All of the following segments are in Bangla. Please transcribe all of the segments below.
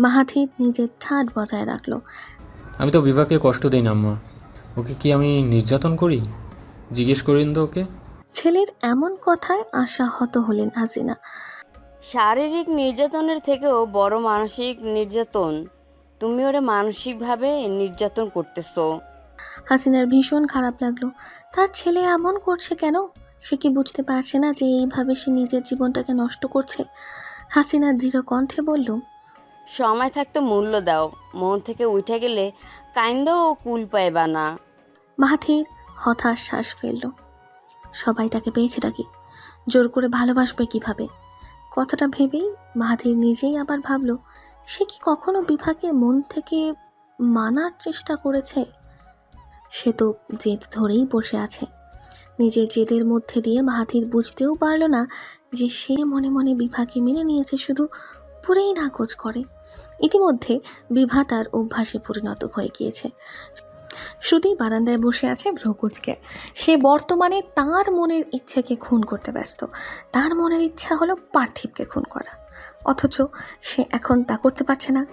মাহাথির নিজের ঠাট বজায় রাখলো। আমি তো বিভাকে কষ্ট দিই না আম্মা। ওকে কি আমি নির্যাতন করি? জিজ্ঞেস করিন তো ওকে। ছেলের এমন কথায় আশাহত হলেন হাসিনা। শারীরিক নির্যাতনের থেকেও বড় মানসিক নির্যাতন। তুমি ওরে মানসিকভাবে নির্যাতন করতেছো। হাসিনার ভীষণ খারাপ লাগলো। তার ছেলে এমন করছে কেন? সে কি বুঝতে পারছে না যে এইভাবে সে নিজের জীবনটাকে নষ্ট করছে? হাসিনা দৃঢ় কণ্ঠে বলল, সময় থাকতে মূল্য দাও, মন থেকে উঠে গেলে কাইন্দাও কুল পাইবা না। মাহাথির হতাশ শ্বাস ফেলল। সবাই তাকে পেয়েছে নাকি? জোর করে ভালোবাসবে কিভাবে? কথাটা ভেবেই মাহাথির নিজেই আবার ভাবল, সে কি কখনো বিভাকে মন থেকে মানার চেষ্টা করেছে? সে তো জেদ ধরেই বসে আছে। নিজের জেদের মধ্যে দিয়ে মাহাথির বুঝতেও পারল না যে সে মনে মনে বিভাকে মেনে নিয়েছে, শুধু পুরেই নাকচ করে। ইতিমধ্যে বিভা তার অভ্যাসে পরিণত হয়ে গিয়েছে। শ্রুতি বারান্দায় বসে আছে ভ্রকুচকে। সে বর্তমানে তার মনের ইচ্ছেকে খুন করতে ব্যস্ত। তার মনের ইচ্ছা হলো পার্থিবকে খুন করা, অথচ সে এখন তা করতে পারছে না।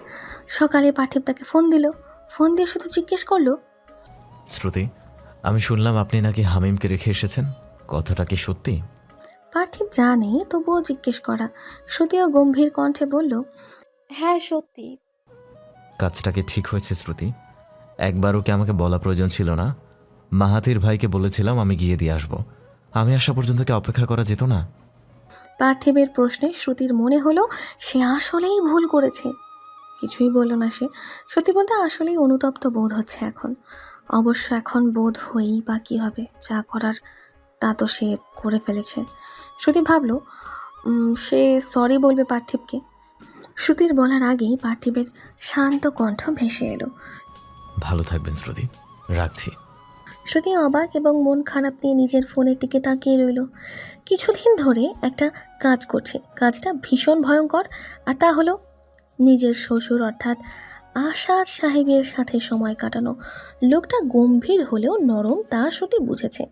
সকালে পার্থিব তাকে ফোন দিল। ফোন দিয়ে শুধু জিজ্ঞেস করলো, শ্রুতি, আমি শুনলাম আপনি নাকি হামিমকে রেখে এসেছেন, কথাটা কি সত্যি? পার্থিব জানে তবুও জিজ্ঞেস করা। শ্রুতিও গম্ভীর কণ্ঠে বলল, হ্যাঁ সত্যি। কাজটা কি ঠিক হয়েছে শ্রুতি? একবারও কি আমাকে বলা প্রয়োজন ছিল না? মাহাথির ভাইকে বলেছিলাম আমি গিয়ে দিয়ে আসবো। আমি আসা পর্যন্ত কি অপেক্ষা করা যেত না? পার্থিবের প্রশ্নে শ্রুতির মনে হলো সে আসলেই ভুল করেছে। কিছুই বলল না সে। সত্যি বলতে আসলেই অনুতপ্ত বোধ হচ্ছে এখন। অবশ্য এখন বোধ হয়েই বা কী হবে, যা করার তা তো সে করে ফেলেছে। শ্রুতি ভাবল সে সরি বলবে পার্থিবকে। শ্রুতির বলার আগেই পার্থিবের শান্ত কণ্ঠ ভেসে এলো, ভালো থাকবেন শ্রুতি, রাখছি। শ্রুতি অবাক এবং মন খারাপ নিয়ে নিজের ফোনের দিকে তাকিয়ে রইল। কিছুদিন ধরে একটা কাজ করছে, কাজটা ভীষণ ভয়ঙ্কর। আর তা হলো নিজের শ্বশুর অর্থাৎ আসাদ সাহেবের সাথে সময় কাটানো। লোকটা গম্ভীর হলেও নরম, তা শ্রুতি বুঝেছে।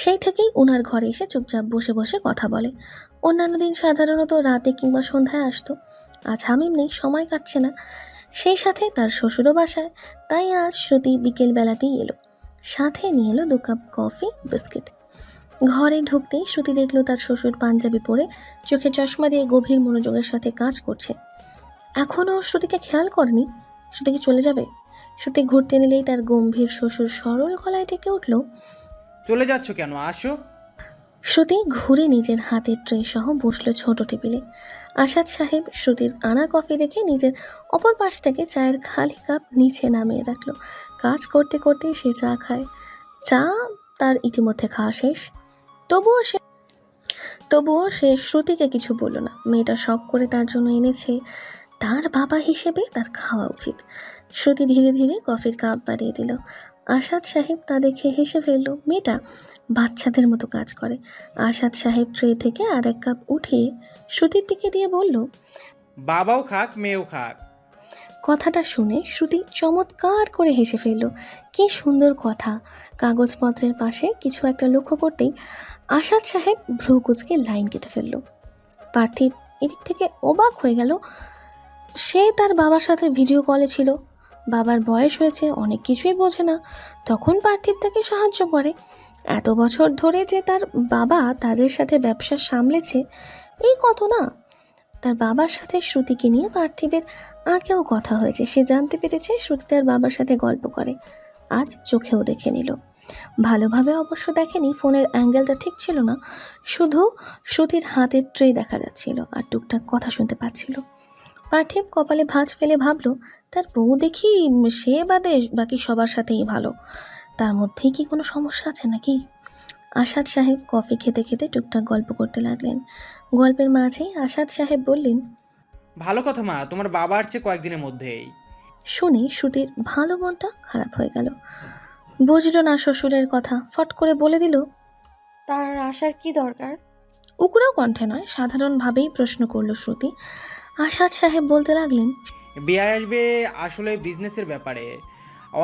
সেই থেকেই ওনার ঘরে এসে চুপচাপ বসে বসে কথা বলে। অন্যান্য দিন সাধারণত রাতে কিংবা সন্ধ্যায় আসতো। আজ হামিম নেই, সময় কাটছে না, সেই সাথে তার শ্বশুরও বাসায়। তাই আজ শ্রুতি বিকেল বেলাতেই এলো। সাথে নিয়ে এলো 2 কাপ কফি, বিস্কিট। ঘরে ঢুকতেই শ্রুতি দেখলো তার শ্বশুর পাঞ্জাবি পরে চোখে চশমা দিয়ে গভীর মনোযোগের সাথে কাজ করছে। এখনও শ্রুতিকে খেয়াল করেনি। শ্রুতি কি চলে যাবে? শ্রুতি ঘুরতে নিলেই তার গম্ভীর শ্বশুর সরল গলায় ডেকে উঠল, চলে যাচ্ছ কেন? আসো। শ্রুতি ঘুরে নিজের হাতের ট্রে সহ বসলো ছোট টেবিলে। আসাদ সাহেব শ্রুতির আনা কফি দেখে নিজের অপর পাশ থেকে চায়ের খালি কাপ নিচে নামিয়ে রাখলো। কাজ করতে করতে সে চা খায়। চা তার ইতিমধ্যে খাওয়া শেষ। তবুও সে শ্রুতিকে কিছু বলল না। মেয়েটা শখ করে তার জন্য এনেছে, তার বাবা হিসেবে তার খাওয়া উচিত। শ্রুতি ধীরে ধীরে কফির কাপ বাড়িয়ে দিল। আসাদ সাহেব তা দেখে হেসে ফেলল। মেয়েটা বাচ্চাদের মতো কাজ করে। আসাদ সাহেব ট্রে থেকে আর 1 কাপ উঠিয়ে শ্রুতির দিকে দিয়ে বলল, বাবাও খাক, মেয়েও খাক। কথাটা শুনে শ্রুতি চমৎকার করে হেসে ফেলল। কি সুন্দর কথা! কাগজপত্রের পাশে কিছু একটা লক্ষ্য করতেই আসাদ সাহেব ভ্রু কুঁচকে লাইন কেটে ফেলল। পার্থিব এদিক থেকে অবাক হয়ে গেল। সে তার বাবার সাথে ভিডিও কলে ছিল। বাবার বয়স হয়েছে, অনেক কিছুই বোঝে না। তখন পার্থিব তাকে সাহায্য করে। এত বছর ধরে যে তার বাবা তাদের সাথে ব্যবসা সামলেছে, এই কত না! তার বাবার সাথে শ্রুতিকে নিয়ে পার্থিবের আগেও কথা হয়েছে। সে জানতে পেরেছে শ্রুতি তার বাবার সাথে গল্প করে। আজ চোখেও দেখে নিল। ভালোভাবে অবশ্য দেখেনি, ফোনের অ্যাঙ্গেলটা ঠিক ছিল না। শুধু শ্রুতির হাতের ট্রে দেখা যাচ্ছিল আর টুকটাক কথা শুনতে পাচ্ছিল। পার্থিব কপালে ভাঁজ ফেলে ভাবল, তার বউ দেখি সে বাদে বাকি সবার সাথেই ভালো। তার মধ্যেই কি কোনো সমস্যা আছে নাকি? আসাদ সাহেব কফি খেতে খেতে টুকটাক গল্প করতে লাগলেন। গল্পের মাঝেই আসাদ সাহেব বললেন, ভালো কথা মা, তোমার বাবা আসছে কয়েকদিনের মধ্যেই। শুনে শ্রুতির ভালো মনটা খারাপ হয়ে গেল। বুঝল না শ্বশুরের কথা, ফট করে বলে দিল, তার আসার কি দরকার? উকুড়াও কণ্ঠে নয়, সাধারণভাবেই প্রশ্ন করল শ্রুতি। আসাদ সাহেব বলতে লাগলেন, বিয়ে আসবে আসলে বিজনেসের ব্যাপারে,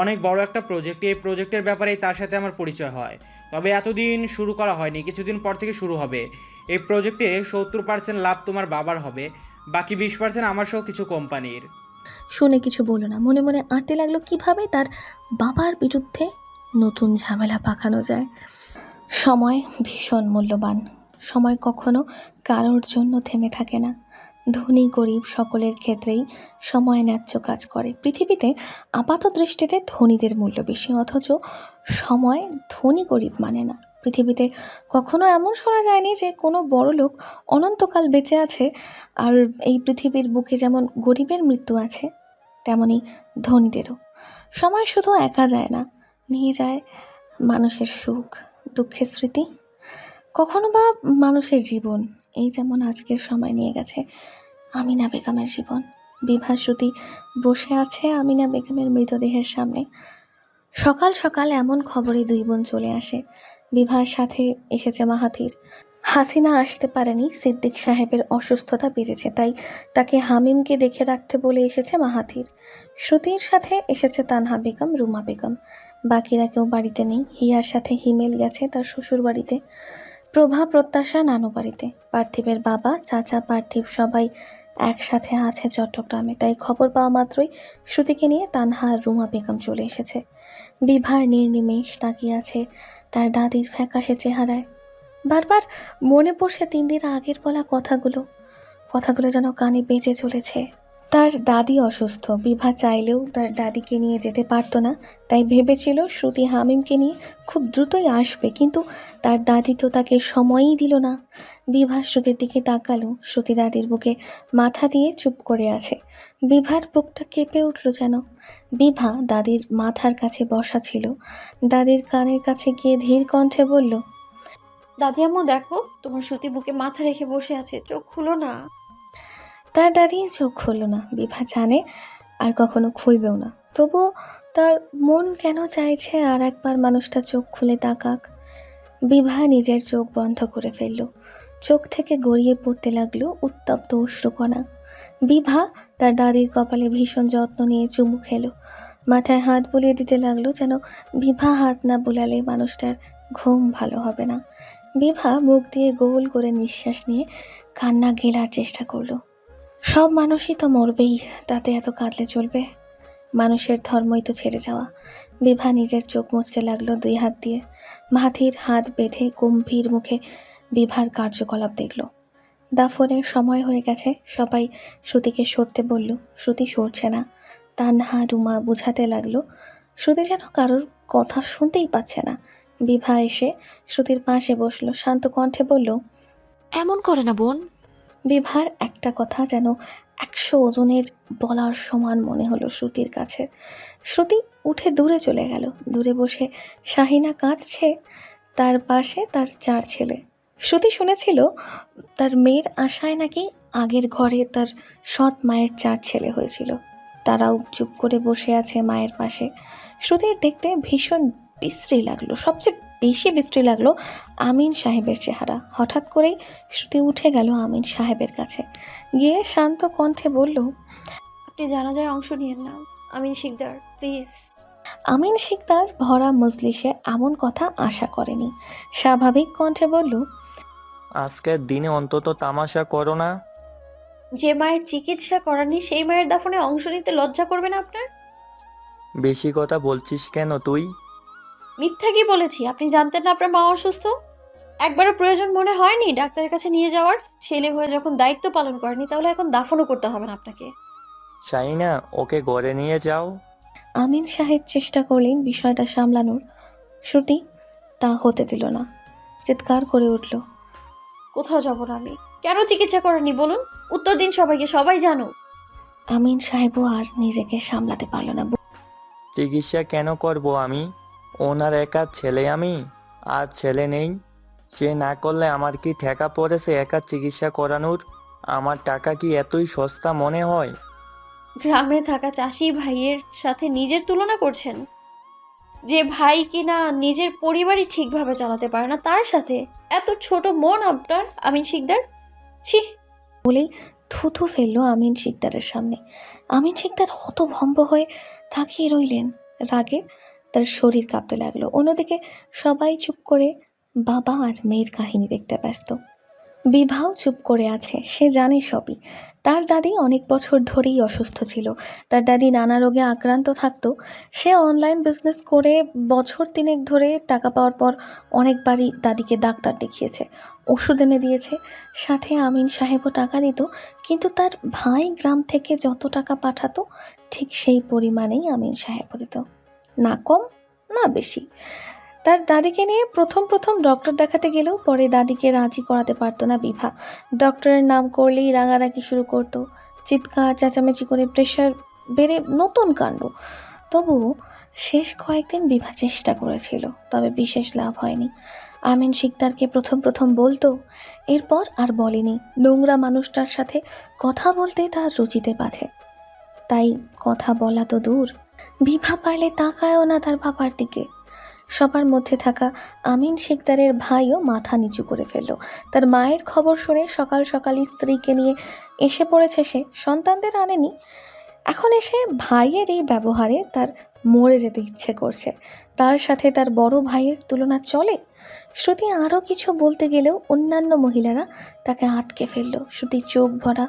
অনেক বড় একটা প্রজেক্ট। এই প্রজেক্টের ব্যাপারেই তার সাথে আমার পরিচয় হয়। তবে এতদিন শুরু করা হয়নি, কিছুদিন পর থেকে শুরু হবে। এই প্রজেক্টে 70% লাভ তোমার বাবার হবে। বাকি 20% আমার সহ কিছু কোম্পানির। শুনে কিছু বলল না, মনে মনে আঁটতে লাগলো কিভাবে তার বাবার বিরুদ্ধে নতুন ঝামেলা পাকানো যায়। সময় ভীষণ মূল্যবান। সময় কখনো কারোর জন্য থেমে থাকে না। ধনী গরিব সকলের ক্ষেত্রেই সময় ন্যায্য কাজ করে। পৃথিবীতে আপাত দৃষ্টিতে ধনীদের মূল্য বেশি, অথচ সময় ধনী গরিব মানে না। পৃথিবীতে কখনো এমন শোনা যায়নি যে কোনো বড় লোক অনন্তকাল বেঁচে আছে। আর এই পৃথিবীর বুকে যেমন গরিবের মৃত্যু আছে, তেমনি ধনীদেরও। সময় শুধু একা যায় না, নিয়ে যায় মানুষের সুখ, দুঃখের স্মৃতি, কখনো বা মানুষের জীবন। এই যেমন আজকের সময় নিয়ে গেছে আমিনা বেগমের জীবন। বিভা শ্রুতি বসে আছে আমিনা বেগমের মৃতদেহের সামনে। সকাল সকাল এমন খবরে দুই বোন চলে আসে। বিভার সাথে এসেছে মাহাথির। হাসিনা আসতে পারেনি, সিদ্দিক সাহেবের অসুস্থতা বেড়েছে, তাই তাকে হামিমকে দেখে রাখতে বলে এসেছে মাহাথির। শ্রুতির সাথে এসেছে তানহা বেগম, রুমা বেগম। বাকিরা কেউ বাড়িতে নেই। হিয়ার সাথে হিমেল গেছে তার শ্বশুর বাড়িতে, প্রভা প্রত্যাশা নানু বাড়িতে। পার্থিবের বাবা চাচা পার্থিব সবাই একসাথে আছে চট্টগ্রামে, তাই খবর পাওয়া মাত্রই শ্রুতিকে নিয়ে তানহা আর রুমা বেগম চলে এসেছে। বিভার নির্নিমেষ তাকিয়ে আছে তার দাদির ফ্যাকাশে চেহারায়। বারবার মনে পড়ছে 3 দিন আগের বলা কথাগুলো যেন কানে বেজে চলেছে। তার দাদি অসুস্থ, বিভা চাইলেও তার দাদিকে নিয়ে যেতে পারতো না, তাই ভেবেছিল শ্রুতি হামিমকে নিয়ে খুব দ্রুতই আসবে, কিন্তু তার দাদি তো তাকে সময়ই দিল না। বিভা শ্রুতির দিকে তাকালো, শ্রুতি দাদির বুকে মাথা দিয়ে চুপ করে আছে। বিভার বুকটা কেঁপে উঠল যেন। বিভা দাদির মাথার কাছে বসা ছিল, দাদির কানের কাছে গিয়ে ধীর কণ্ঠে বলল, দাদি আম্মু দেখো, তোমার শ্রুতি বুকে মাথা রেখে বসে আছে, চোখ খুলো না। তার দাদি চোখ খুলল না। বিভা জানে আর কখনো খুলবেও না, তবুও তার মন কেন চাইছে আর একবার মানুষটা চোখ খুলে তাকাক। বিভা নিজের চোখ বন্ধ করে ফেলল। চোখ থেকে গড়িয়ে পড়তে লাগলো উত্তপ্ত অশ্রুকণা। বিভা তার দাদির কপালে ভীষণ যত্ন নিয়ে চুমু খেলো, মাথায় হাত বুলিয়ে দিতে লাগলো, যেন বিভা হাত না বুলালে মানুষটার ঘুম ভালো হবে না। বিভা মুখ দিয়ে গোল করে নিঃশ্বাস নিয়ে কান্না গেলার চেষ্টা করলো। সব মানুষই তো মরবেই, তাতে এত কাঁদলে চলবে? মানুষের ধর্মই তো ছেড়ে যাওয়া। বিভা নিজের চোখ মুছতে লাগলো 2 হাত দিয়ে। মাহাথির হাত বেঁধে গম্ভীর মুখে বিভার কার্যকলাপ দেখল। দাফনের সময় হয়ে গেছে, সবাই শ্রুতিকে সরতে বলল। শ্রুতি সরছে না। তানহা রুমা বুঝাতে লাগলো। শ্রুতি যেন কারোর কথা শুনতেই পাচ্ছে না। বিভা এসে শ্রুতির পাশে বসলো, শান্ত কণ্ঠে বলল, এমন করে না বোন। বিভার একটা কথা যেন 100 ওজনের বলার সমান মনে হলো শ্রুতির কাছে। শ্রুতি উঠে দূরে চলে গেল। দূরে বসে শাহিনা কাঁদছে, তার পাশে তার 4 ছেলে। শ্রুতি শুনেছিল তার মেয়ের আশায় নাকি আগের ঘরে তার সৎ মায়ের 4 ছেলে হয়েছিল। তারাও চুপ করে বসে আছে মায়ের পাশে। শ্রুতির দেখতে ভীষণ বিশ্রী লাগলো। সবচেয়ে বেশি বিশ্রী লাগলো আমিন সাহেবের চেহারা। হঠাৎ করেই শ্রুতি উঠে গেল আমিন সাহেবের কাছে, গিয়ে শান্ত কণ্ঠে বলল, আপনি জানাজায় অংশ নিয়েন না, আমিন শিকদার, প্লিজ। আমিন শিকদার ভরা মজলিসে এমন কথা আশা করেনি। স্বাভাবিক কণ্ঠে বলল, আজকের দিনে অন্তত তামাশা করো না। যে মায়ের চিকিৎসা করাননি সেই মায়ের দাফনে অংশ নিতে লজ্জা করবে না আপনার? বেশি কথা বলছিস কেন তুই? মিথ্যা কি বলেছি? আপনি জানতেন না আপনার মা অসুস্থ? একবারও প্রয়োজন মনে হয়নি ডাক্তারের কাছে নিয়ে যাওয়ার? ছেলে হয়ে যখন দায়িত্ব পালন করেনি, তাহলে এখন দাফনও করতে হবে না আপনাকে। শাইনা, ওকে ঘরে নিয়ে যাও। আমিন সাহেব চেষ্টা করলেন বিষয়টা সামলানোর। শ্রুতি তা হতে দিল না, চিৎকার করে উঠল, কোথাও যাব না আমি। কেন চিকিৎসা করেননি বলুন? উত্তর দিন সবাইকে, সবাই জানো। আমিন সাহেবও আর নিজেকে সামলাতে পারল না। চিকিৎসা কেন করব আমি? ওনার একা ছেলে আমি, আর ছেলে নেই। সে না করলে আমার কি ঠেকা পড়েছে একা চিকিৎসা করানোর? আমার টাকা কি এতই সস্তা মনে হয়? গ্রামে থাকা চাষি ভাইয়ের সাথে নিজের তুলনা করছেন? যে ভাই কিনা নিজের পরিবারই ঠিকভাবে চালাতে পারে না, তার সাথে এত ছোট মন আপনার, আমিন শিকদার। ছি! বলেই থুথু ফেললো আমিন শিকদারের সামনে। আমিন শিকদার হতভম্ব হয়ে তাকিয়ে রইলেন। রাগে তার শরীর কাঁপতে লাগলো। অন্যদিকে সবাই চুপ করে বাবা আর মেয়ের কাহিনী দেখতে ব্যস্ত। বিভাও চুপ করে আছে, সে জানে সবই। তার দাদি অনেক বছর ধরেই অসুস্থ ছিল, তার দাদি নানা রোগে আক্রান্ত থাকতো। সে অনলাইন বিজনেস করে বছর 3 ধরে টাকা পাওয়ার পর অনেকবারই দাদিকে ডাক্তার দেখিয়েছে, ওষুধ এনে দিয়েছে, সাথে আমিন সাহেবও টাকা দিত। কিন্তু তার ভাই গ্রাম থেকে যত টাকা পাঠাতো ঠিক সেই পরিমাণেই আমিন সাহেবও দিত, না কম না বেশি। তার দাদিকে নিয়ে প্রথম প্রথম ডক্টর দেখাতে গেলেও পরে দাদিকে রাজি করাতে পারতো না বিভা। ডক্টরের নাম করলেই রাগারাগি শুরু করতো, চিৎকার চেঁচামেচি করে প্রেশার বেড়ে নতুন কাণ্ড। তবুও শেষ কয়েকদিন বিভা চেষ্টা করেছিল, তবে বিশেষ লাভ হয়নি। আমিন শিকদারকে প্রথম প্রথম বলতো, এরপর আর বলেনি। নোংরা মানুষটার সাথে কথা বলতে তার রুচিতে বাঁধে, তাই কথা বলা তো দূর, বিভা পারলে তাকায়ও না তার বাবার দিকে। সবার মধ্যে থাকা আমিন শিকদারের ভাইও মাথা নিচু করে ফেলল। তার মায়ের খবর শুনে সকাল সকালই স্ত্রীকে নিয়ে এসে পড়েছে সে, সন্তানদের আনেনি। এখন এসে ভাইয়ের এই ব্যবহারে তার মরে যেতে ইচ্ছে করছে। তার সাথে তার বড় ভাইয়ের তুলনা চলে? শ্রুতি আরও কিছু বলতে গেলেও অন্যান্য মহিলারা তাকে আটকে ফেলল। শ্রুতি চোখ ভরা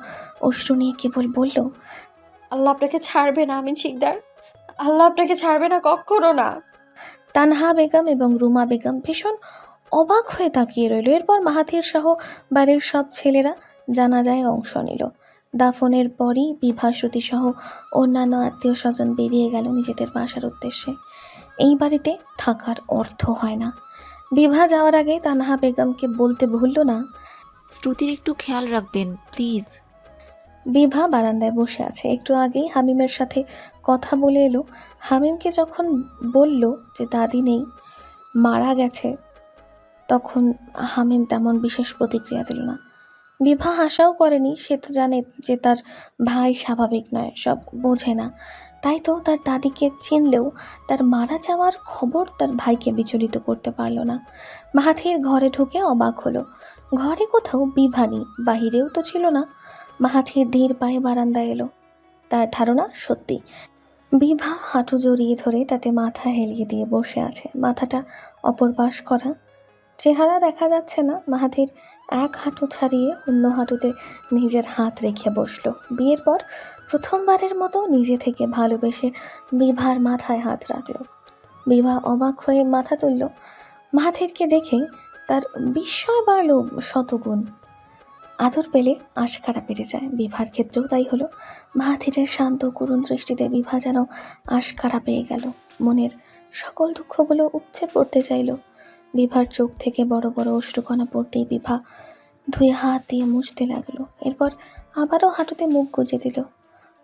অশ্রু নিয়ে কেবল বলল, আল্লাহ আপনাকে ছাড়বে না আমিন শিকদার, আল্লাহ আপনাকে ছাড়বে না, কখনো না। তানহা বেগম এবং রুমা বেগম ভীষণ অবাক হয়ে তাকিয়ে রইল। এরপর মাহাথির সহ বাড়ির সব ছেলেরা জানাজায় অংশ নিল। দাফনের পরই বিভা শ্রুতি সহ অন্যান্য আত্মীয় স্বজন বেরিয়ে গেল নিজেদের বাসার উদ্দেশ্যে। এই বাড়িতে থাকার অর্থ হয় না। বিভা যাওয়ার আগে তানহা বেগমকে বলতে ভুলল না, শ্রুতির একটু খেয়াল রাখবেন প্লিজ। বিভা বারান্দায় বসে আছে, একটু আগেই হামিমের সাথে কথা বলে এলো। হামিমকে যখন বলল যে দাদি নেই, মারা গেছে, তখন হামিম তেমন বিশেষ প্রতিক্রিয়া দিল না। বিভা হাসাও করেনি, সে তো জানে যে তার ভাই স্বাভাবিক নয়, সব বোঝে না। তাই তো তার দাদিকে চিনলেও তার মারা যাওয়ার খবর তার ভাইকে বিচলিত করতে পারল না। মাহাথির ঘরে ঢুকে অবাক হলো, ঘরে কোথাও বিভা নেই, বাহিরেও তো ছিল না। মাহাথির ধীর পায়ে বারান্দায় এলো, তার ধারণা সত্যি। বিভা হাঁটু জড়িয়ে ধরে তাতে মাথা হেলিয়ে দিয়ে বসে আছে, মাথাটা অপর পাশ করা, চেহারা দেখা যাচ্ছে না। মাহাথির এক হাঁটু ছাড়িয়ে অন্য হাঁটুতে নিজের হাত রেখে বসলো। বিয়ের পর প্রথমবারের মতো নিজে থেকে ভালোবেসে বিভার মাথায় হাত রাখলো। বিভা অবাক হয়ে মাথা তুলল। মাহাথিরকে দেখে তার বিস্ময় বাড়ল শতগুণ। আদর পেলে আশকারা বেড়ে যায়, বিভার ক্ষেত্রেও তাই হলো। মাহাথিরের শান্ত করুণ দৃষ্টিতে বিভা যেন আশকারা পেয়ে গেল, মনের সকল দুঃখগুলো উপচে পড়তে চাইল। বিভার চোখ থেকে বড় বড় অশ্রুকণা পড়তেই বিভা 2 হাত দিয়ে মুছতে লাগলো, এরপর আবারও হাঁটুতে মুখ গুজে দিল।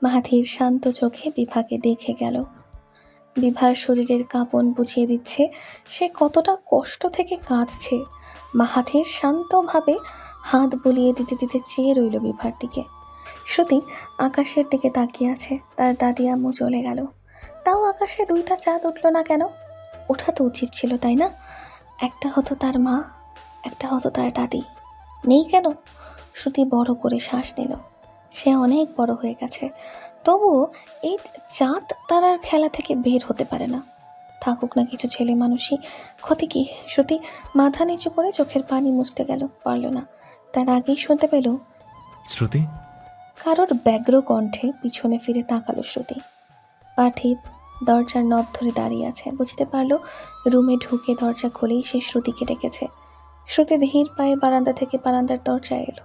মাহাথির শান্ত চোখে বিভাকে দেখে গেল। বিভার শরীরের কাঁপন বুঝিয়ে দিচ্ছে সে কতটা কষ্ট থেকে কাঁদছে। মাহাথির শান্তভাবে হাত বুলিয়ে দিতে দিতে চেয়ে রইল বিভার দিকে। শ্রুতি আকাশের দিকে তাকিয়ে আছে, তার দাদি আম্মু চলে গেল, তাও আকাশে 2টা চাঁদ উঠল না কেন? ওঠা তো উচিত ছিল, তাই না? একটা হতো তার মা, একটা হতো তার দাদি। নেই কেন? শ্রুতি বড় করে শ্বাস নিল। সে অনেক বড় হয়ে গেছে, তবুও এই চাঁদ তারার খেলা থেকে বের হতে পারে না। থাকুক না কিছু ছেলে মানুষই, ক্ষতি কি? শ্রুতি মাথা নিচু করে চোখের পানি মুছতে গেল, পারল না। তার আগেই শুনতে পেল শ্রুতি, কারোর ব্যগ্র কণ্ঠে। পিছনে ফিরে তাকালো শ্রুতি। পার্থিব দরজার নব ধরে দাঁড়িয়ে আছে। বুঝতে পারলো রুমে ঢুকে দরজা খুলেই সে শ্রুতিকে ডেকেছে। শ্রুতি ধীর পায়ে বারান্দা থেকে বারান্দার দরজায় এলো।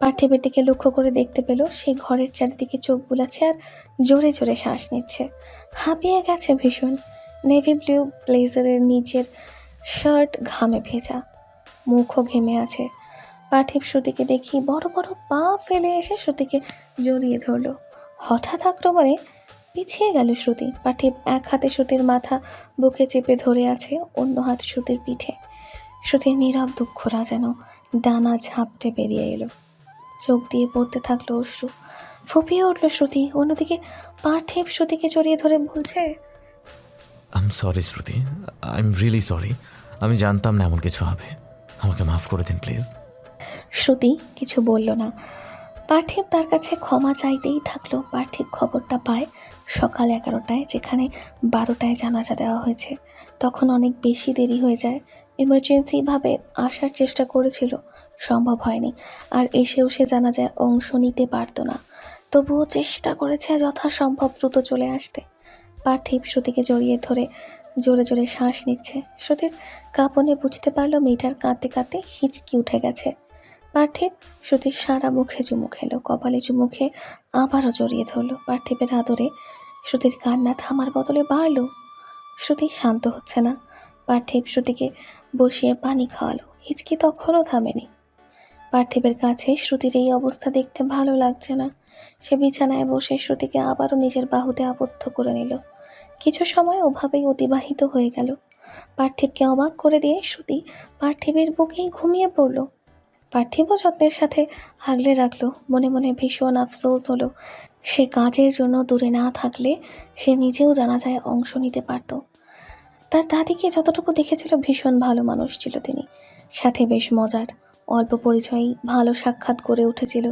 পার্থিবের দিকে লক্ষ্য করে দেখতে পেল সে ঘরের চারিদিকে চোখ বুলাচ্ছে আর জোরে জোরে শ্বাস নিচ্ছে। হাঁপিয়ে গেছে ভীষণ। নেভি ব্লু ব্লেজারের নিচের শার্ট ঘামে ভেজা, মুখও ঘেমে আছে। পার্থিব শ্রুতিকে দেখি বড় বড় পা ফেলে এসে শ্রুতিকে জড়িয়ে ধরল। হঠাৎ আক্রমণে পিছিয়ে গেল শ্রুতি। পার্থিব এক হাতে শ্রুতির মাথা বুকে চেপে ধরে আছে, অন্য হাত শ্রুতির পিঠে। শ্রুতির নীরব দুঃখরা যেন ডানা ঝাপটে বেরিয়ে এলো, চোখ দিয়ে পড়তে থাকলো অশ্রু। ফুপিয়ে উঠল শ্রুতি। অন্যদিকে পার্থিব শ্রুতিকে জড়িয়ে ধরে বলছে, I am sorry Shruti, I am really sorry. আমি জানতাম না এমন কিছু হবে, আমাকে মাফ করে দিন প্লিজ। শ্রুতি কিছু বলল না। পার্থিব তার কাছে ক্ষমা চাইতেই থাকলো। পার্থিব খবরটা পায় সকাল 11টায়, যেখানে 12টায় জানাজা দেওয়া হয়েছে। তখন অনেক বেশি দেরি হয়ে যায়। এমার্জেন্সিভাবে আসার চেষ্টা করেছিল, সম্ভব হয়নি। আর এসেও সে জানাজায় অংশ নিতে পারতো না। তবুও চেষ্টা করেছে যথাসম্ভব দ্রুত চলে আসতে। পার্থিব শ্রুতিকে জড়িয়ে ধরে জোরে জোরে শ্বাস নিচ্ছে। শ্রুতির কাঁপনে বুঝতে পারলো মেয়েটার কাঁদতে কাঁদতে হিচকি উঠে গেছে। পার্থিব শ্রুতির সারা মুখে চুমু খেলো, কপালে চুমু খেয়ে আবারও জড়িয়ে ধরলো। পার্থিবের আদরে শ্রুতির কান্না থামার বদলে বাড়লো। শ্রুতি শান্ত হচ্ছে না। পার্থিব শ্রুতিকে বসিয়ে পানি খাওয়ালো, হিচকি তখনও থামেনি। পার্থিবের কাছে শ্রুতির এই অবস্থা দেখতে ভালো লাগছে না। সে বিছানায় বসে শ্রুতিকে আবারও নিজের বাহুতে আবদ্ধ করে নিল। কিছু সময় ওভাবেই অতিবাহিত হয়ে গেল। পার্থিবকে অবাক করে দিয়ে শ্রুতি পার্থিবের বুকেই ঘুমিয়ে পড়ল। পার্থিবও যত্নের সাথে আগলে রাখলো। মনে মনে ভীষণ আফসোস হলো, সে কাজের জন্য দূরে না থাকলে সে নিজেও জানাজায় অংশ নিতে পারত। তার দাদিকে যতটুকু দেখেছিল ভীষণ ভালো মানুষ ছিল তিনি, সাথে বেশ মজার। অল্প পরিচয়ই ভালো সাক্ষাৎ করে উঠেছিল।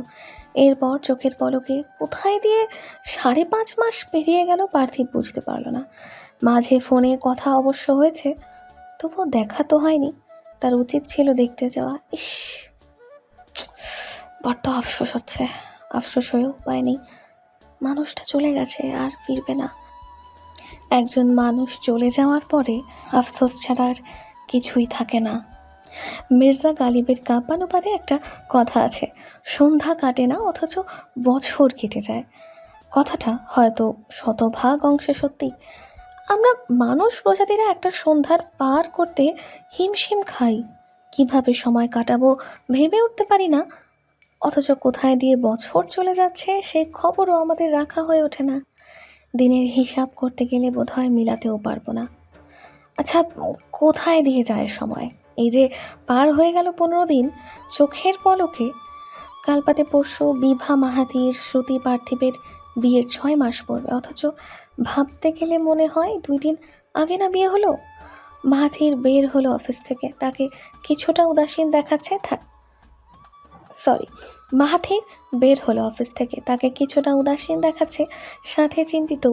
এরপর চোখের পলকে কোথায় দিয়ে 5.5 মাস পেরিয়ে গেল পার্থিব বুঝতে পারল না। মাঝে ফোনে কথা অবশ্য হয়েছে, তবুও দেখা তো হয়নি। তার উচিত ছিল দেখতে যাওয়া। ইস, বড্ড আফসোস হচ্ছে। আফসোস হয়েও উপায় নেই, মানুষটা চলে গেছে, আর ফিরবে না। একজন মানুষ চলে যাওয়ার পরে আফসোস ছাড়া আর কিছুই থাকে না। মির্জা গালিবের কাব্যানুবাদে একটা কথা আছে, সন্ধ্যা কাটে না অথচ বছর কেটে যায়। কথাটা হয়তো শতভাগ অংশে সত্যি। আমরা মানুষ প্রজাতিরা একটা সন্ধ্যার পার করতে হিমশিম খাই, কিভাবে সময় কাটাবো ভেবে উঠতে পারি না। অথচ কোথায় দিয়ে বছর চলে যাচ্ছে সেই খবরও আমাদের রাখা হয়ে ওঠে না। দিনের হিসাব করতে গেলে বোধহয় মিলাতেও পারবো না। আচ্ছা, কোথায় দিয়ে যায় সময়? এই যে পার হয়ে গেল 15 দিন চোখের পলকে। কাল বাদে পরশু বিভা মাহাতির শ্রুতি পার্থিবের বিয়ের 6 মাস পড়বে, অথচ ভাবতে গেলে মনে হয় 2 দিন আগে না বিয়ে হলো। মাহাতির বের হলো অফিস থেকে, তাকে কিছুটা উদাসীন দেখাচ্ছে। মাহাথির বের হলো অফিস থেকে, তাকে কিছুটা উদাসীন দেখাচ্ছে, সাথে চিন্তিত।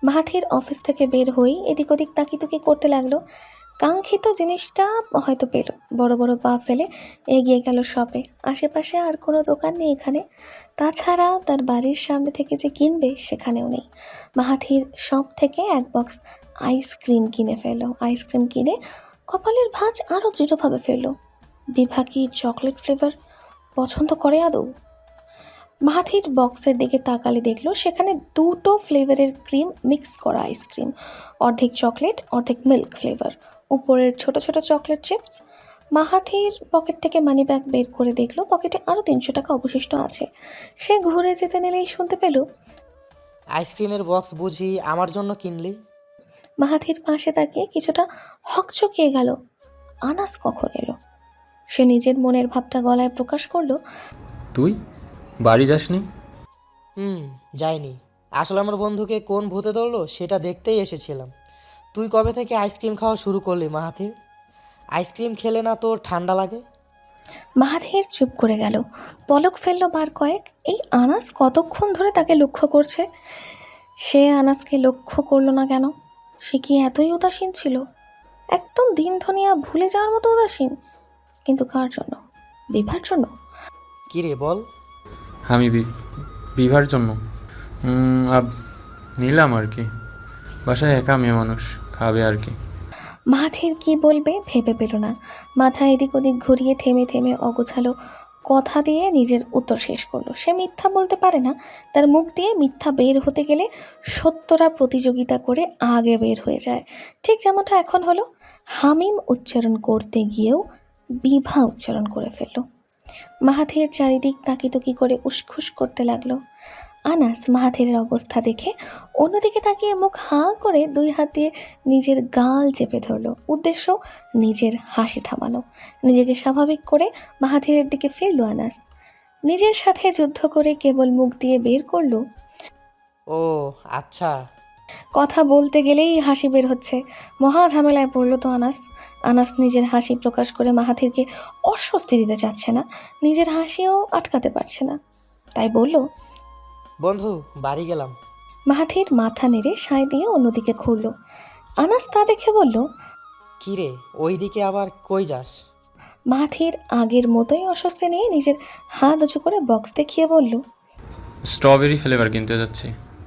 মাহাথির অফিস থেকে বের হয়েই এদিক ওদিক তাকিতুকি করতে লাগলো। কাঙ্ক্ষিত জিনিসটা হয়তো পেল। বড় বড় পা ফেলে এগিয়ে গেল শপে। আশেপাশে আর কোনো দোকান নেই এখানে। তাছাড়া তার বাড়ির সামনে থেকে যে কিনবে সেখানেও নেই। মাহাথির শপ থেকে 1 বক্স আইসক্রিম কিনে ফেললো। আইসক্রিম কিনে কপালের ভাঁজ আরও দৃঢ়ভাবে ফেললো। বিভা কি চকলেট ফ্লেভার পছন্দ করে আদৌ? মাহাথির বক্সের দিকে তাকালে দেখলো সেখানে 2টো ফ্লেভারের ক্রিম মিক্স করা আইসক্রিম, অর্ধেক চকলেট অর্ধেক মিল্ক ফ্লেভার, উপরের ছোট ছোট চকলেট চিপস। মাহাথির পকেট থেকে মানি ব্যাগ বের করে দেখলো পকেটে আরও 300 টাকা অবশিষ্ট আছে। সে ঘুরে যেতে নিলেই শুনতে পেল, আইসক্রিমের বক্স বুঝি আমার জন্য কিনলি? মাহাথির পাশে তাকিয়ে কিছুটা হকচকিয়ে গেল। আনাস কখন এলো? সে নিজের মনের ভাবটা গলায় প্রকাশ করলো, তুই বাড়ি যাসনি? যাইনি। আসলে আমার বন্ধুকে কোন ভূতে ধরলো সেটা দেখতেই এসেছিলাম। তুই কবে থেকে আইসক্রিম খাওয়া শুরু করলি মাহাথির? আইসক্রিম খেলে না তোর ঠান্ডা লাগে? মাহাথির চুপ করে গেল, পলক ফেললো বার কয়েক। এই আনাস কতক্ষণ ধরে তাকে লক্ষ্য করছে। সে আনাসকে লক্ষ্য করলো না কেন? সে কি এতই উদাসীন ছিল? একদম দিন ধনিয়া ভুলে যাওয়ার মতো উদাসীন। কিন্তু কার জন্য? বিভার জন্য? কি রে বল। আমি বিভার জন্য নিলাম আর কি। বাসায় একা মেয়ে মানুষ, খাবে আর কি। মাহাথির কি বলবে ভেবে পেল না। মাথা এদিক ওদিক ঘুরিয়ে থেমে থেমে অগোছালো কথা দিয়ে নিজের উত্তর শেষ করলো। সে মিথ্যা বলতে পারে না। তার মুখ দিয়ে মিথ্যা বের হতে গেলে সত্যরা প্রতিযোগিতা করে আগে বের হয়ে যায়। ঠিক যেমনটা এখন হলো। হামিম উচ্চারণ করতে গিয়েও বিভা উচ্চারণ করে ফেলল। মাহাথির চারিদিক তাকিতুকি করে উসখুস করতে লাগলো। আনাস মাহাথিরের অবস্থা দেখে অন্যদিকে তাকিয়ে মুখ হাঁ করে 2 হাত দিয়ে নিজের গাল চেপে ধরল। উদ্দেশ্য নিজের হাসি থামানো। নিজেকে স্বাভাবিক করে মাহাথিরের দিকে ফিরল আনাস। নিজের সাথে যুদ্ধ করে কেবল মুখ দিয়ে বের করলো, ও আচ্ছা। কথা বলতে গেলেই হাসি বের হচ্ছে। মহা ঝামেলায় পড়লো তো আনাস। আনাস নিজের হাসি প্রকাশ করে মাহাথিরকে অস্বস্তি দিতে চাচ্ছে না, নিজের হাসিও আটকাতে পারছে না। তাই বলল, বন্ধু বাড়ি গেলাম। মাহাথির মাথা নেড়ে সায় দিয়ে অন্যদিকে ঘুরল। আনাস তা দেখে বলল, কি রে, ওইদিকে আবার কই যাস? মাহাথির আগের মতোই অস্বস্তি নিয়ে নিজের হাত উঁচু করে বক্স দেখিয়ে বলল, স্ট্রবেরি ফ্লেভার কিনতে যাচ্ছি।